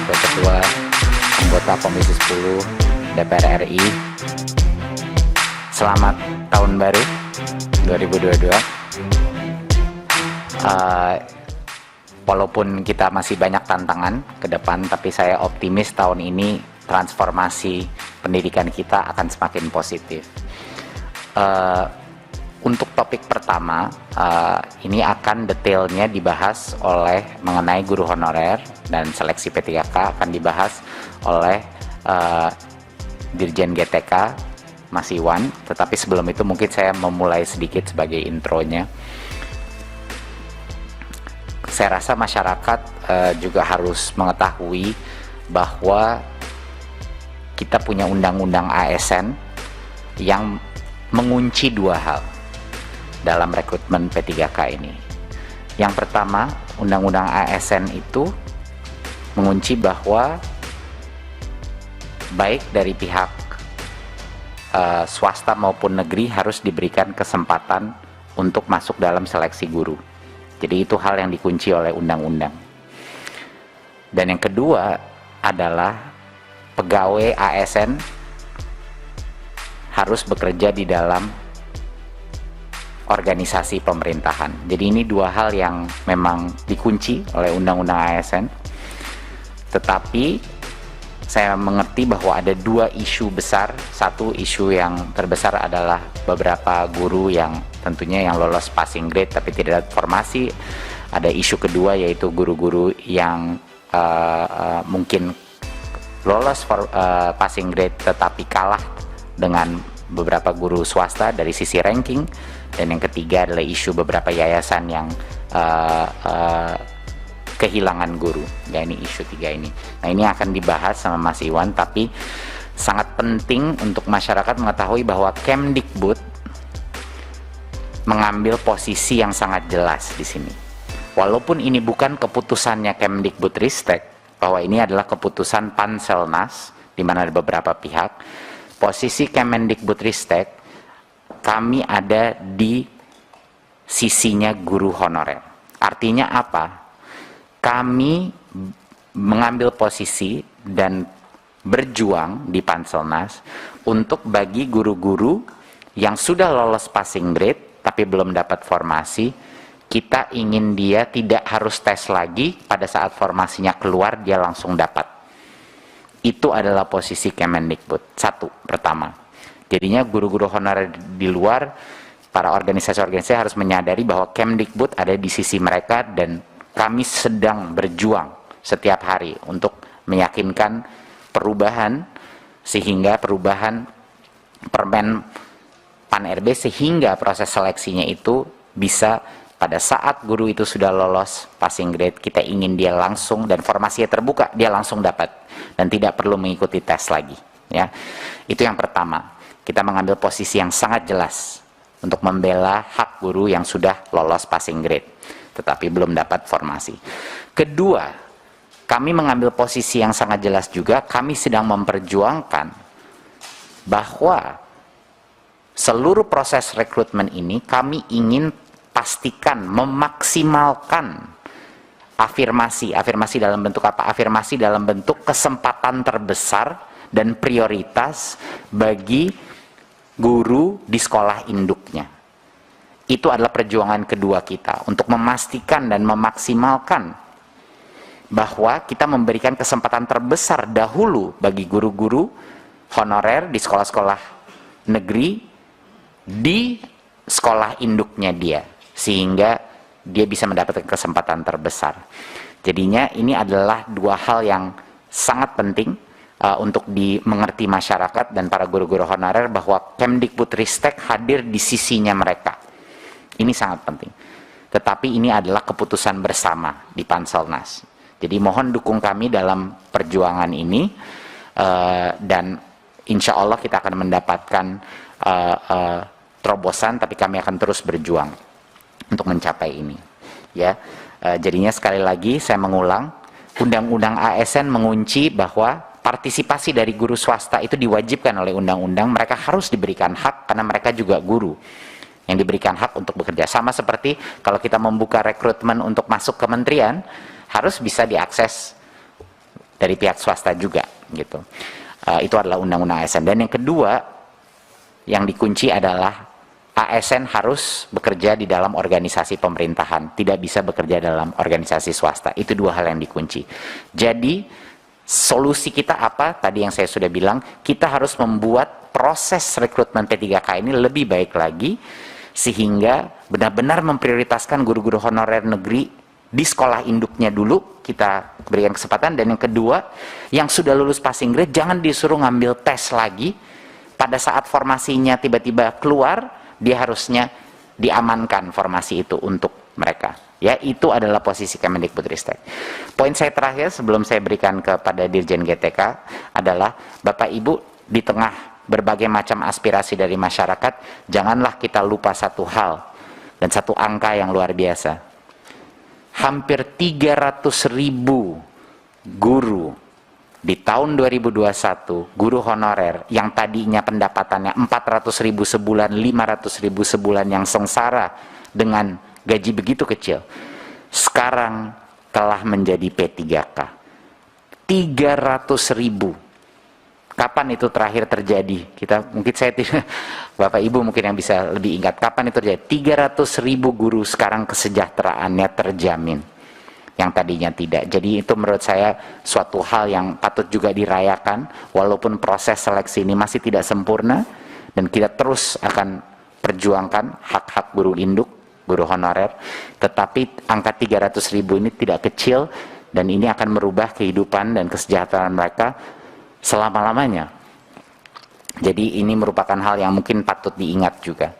Wakil Ketua Anggota Komisi 10 DPR RI. Selamat tahun baru 2022. Walaupun kita masih banyak tantangan ke depan, tapi saya optimis tahun ini transformasi pendidikan kita akan semakin positif. Untuk topik pertama, ini akan detailnya dibahas oleh mengenai guru honorer dan seleksi P3K akan dibahas oleh Dirjen GTK Mas Iwan. Tetapi sebelum itu mungkin saya memulai sedikit sebagai intronya. Saya rasa masyarakat juga harus mengetahui bahwa kita punya undang-undang ASN yang mengunci dua hal dalam rekrutmen P3K ini. Yang pertama, undang-undang ASN itu mengunci bahwa baik dari pihak swasta maupun negeri harus diberikan kesempatan untuk masuk dalam seleksi guru. Jadi itu hal yang dikunci oleh undang-undang. Dan yang kedua adalah pegawai ASN harus bekerja di dalam organisasi pemerintahan. Jadi ini dua hal yang memang dikunci oleh undang-undang ASN. Tetapi saya mengerti bahwa ada dua isu besar. Satu isu yang terbesar adalah beberapa guru yang tentunya yang lolos passing grade tapi tidak ada formasi. Ada isu kedua yaitu guru-guru yang mungkin lolos passing grade tetapi kalah dengan beberapa guru swasta dari sisi ranking. Dan yang ketiga adalah isu beberapa yayasan yang kehilangan guru. Ya, ini isu tiga ini. Nah, ini akan dibahas sama Mas Iwan, tapi sangat penting untuk masyarakat mengetahui bahwa Kemdikbud mengambil posisi yang sangat jelas di sini. Walaupun ini bukan keputusannya Kemdikbudristek, bahwa ini adalah keputusan Panselnas, di mana ada beberapa pihak, posisi Kemendikbudristek, kami ada di sisinya guru honorer. Artinya apa? Kami mengambil posisi dan berjuang di Panselnas untuk bagi guru-guru yang sudah lolos passing grade tapi belum dapat formasi, kita ingin dia tidak harus tes lagi, pada saat formasinya keluar dia langsung dapat. Itu adalah posisi Kemendikbud. Satu, pertama. Jadinya guru-guru honorer di luar, para organisasi-organisasi harus menyadari bahwa Kemdikbud ada di sisi mereka dan kami sedang berjuang setiap hari untuk meyakinkan perubahan, sehingga perubahan Permen Pan-RB sehingga proses seleksinya itu bisa pada saat guru itu sudah lolos passing grade, kita ingin dia langsung dan formasinya terbuka, dia langsung dapat dan tidak perlu mengikuti tes lagi. Ya, itu yang pertama. Kita mengambil posisi yang sangat jelas untuk membela hak guru yang sudah lolos passing grade tetapi belum dapat formasi. Kedua, kami mengambil posisi yang sangat jelas juga, kami sedang memperjuangkan bahwa seluruh proses rekrutmen ini kami ingin pastikan memaksimalkan afirmasi dalam bentuk apa? Afirmasi dalam bentuk kesempatan terbesar dan prioritas bagi guru di sekolah induknya. Itu adalah perjuangan kedua kita untuk memastikan dan memaksimalkan bahwa kita memberikan kesempatan terbesar dahulu bagi guru-guru honorer di sekolah-sekolah negeri di sekolah induknya dia, sehingga dia bisa mendapatkan kesempatan terbesar. Jadinya ini adalah dua hal yang sangat penting untuk dimengerti masyarakat dan para guru-guru honorer bahwa Kemdikbudristek hadir di sisinya mereka. Ini sangat penting. Tetapi ini adalah keputusan bersama di Panselnas. Jadi mohon dukung kami dalam perjuangan ini dan insya Allah kita akan mendapatkan terobosan, tapi kami akan terus berjuang untuk mencapai ini. Ya, jadinya sekali lagi saya mengulang, Undang-Undang ASN mengunci bahwa partisipasi dari guru swasta itu diwajibkan oleh undang-undang. Mereka harus diberikan hak karena mereka juga guru yang diberikan hak untuk bekerja. Sama seperti kalau kita membuka rekrutmen untuk masuk kementerian, harus bisa diakses dari pihak swasta juga gitu. Itu adalah undang-undang ASN. Dan yang kedua yang dikunci adalah ASN harus bekerja di dalam organisasi pemerintahan, tidak bisa bekerja dalam organisasi swasta. Itu dua hal yang dikunci. Jadi solusi kita apa? Tadi yang saya sudah bilang, kita harus membuat proses rekrutmen P3K ini lebih baik lagi, sehingga benar-benar memprioritaskan guru-guru honorer negeri di sekolah induknya dulu, kita berikan kesempatan. Dan yang kedua, yang sudah lulus passing grade jangan disuruh ngambil tes lagi. Pada saat formasinya tiba-tiba keluar, dia harusnya diamankan formasi itu untuk mereka. Ya, itu adalah posisi Kemendikbudristek. Poin saya terakhir sebelum saya berikan kepada Dirjen GTK adalah, Bapak Ibu, di tengah berbagai macam aspirasi dari masyarakat, janganlah kita lupa satu hal dan satu angka yang luar biasa. Hampir 300.000 guru di tahun 2021, guru honorer yang tadinya pendapatannya 400.000 sebulan, 500.000 sebulan, yang sengsara dengan gaji begitu kecil, sekarang telah menjadi P3K. 300.000. Kapan itu terakhir terjadi? Mungkin saya tidak, Bapak Ibu mungkin yang bisa lebih ingat, kapan itu terjadi? 300.000 guru sekarang kesejahteraannya terjamin, yang tadinya tidak. Jadi itu menurut saya suatu hal yang patut juga dirayakan, walaupun proses seleksi ini masih tidak sempurna, dan kita terus akan perjuangkan hak-hak guru induk, guru honorer, tetapi angka 300.000 ini tidak kecil, dan ini akan merubah kehidupan dan kesejahteraan mereka selama-lamanya. Jadi ini merupakan hal yang mungkin patut diingat juga.